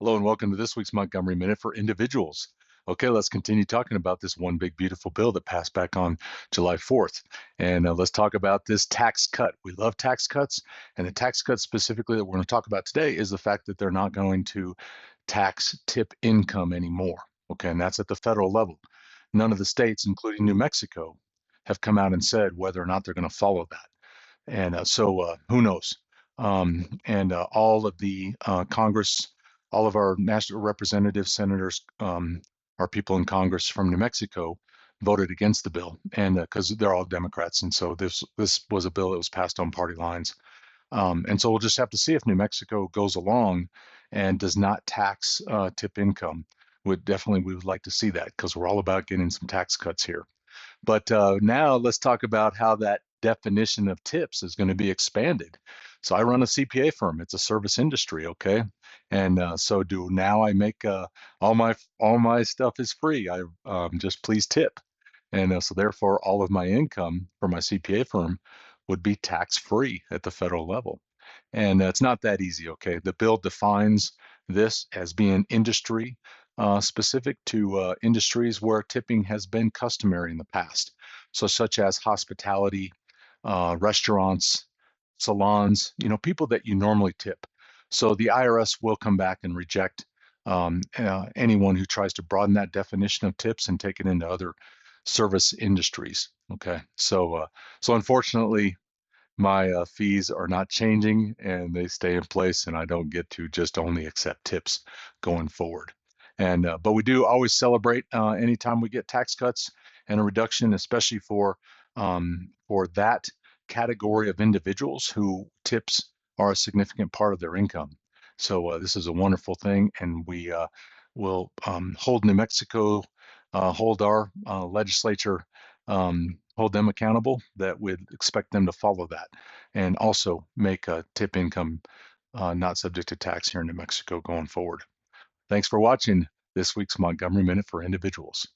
Hello and welcome to this week's Montgomery Minute for Individuals. Okay, let's continue talking about this one big beautiful bill that passed back on July 4th. And let's talk about this tax cut. We love tax cuts. And the tax cut specifically that we're going to talk about today is the fact that they're not going to tax tip income anymore. Okay, and that's at the federal level. None of the states, including New Mexico, have come out and said whether or not they're going to follow that. And so who knows? And all of the Congress, all of our national representatives, senators, our people in Congress from New Mexico voted against the bill, and because they're all Democrats, and so this was a bill that was passed on party lines. And so we'll just have to see if New Mexico goes along and does not tax tip income. We would like to see that because we're all about getting some tax cuts here. But now let's talk about how that definition of tips is going to be expanded. So I run a CPA firm. It's a service industry, okay? And so do now I make all my stuff is free. I just please tip. And so therefore all of my income for my CPA firm would be tax free at the federal level. And it's not that easy, okay? The bill defines this as being industry specific to industries where tipping has been customary in the past. So such as hospitality, restaurants, salons, people that you normally tip. So the IRS will come back and reject anyone who tries to broaden that definition of tips and take it into other service industries. Okay, so unfortunately, my fees are not changing and they stay in place, and I don't get to just only accept tips going forward. And but we do always celebrate anytime we get tax cuts and a reduction, especially for that category of individuals who tips are a significant part of their income. So this is a wonderful thing, and we will hold New Mexico, hold our legislature, hold them accountable, that we'd expect them to follow that and also make a tip income not subject to tax here in New Mexico going forward. Thanks for watching this week's Montgomery Minute for Individuals.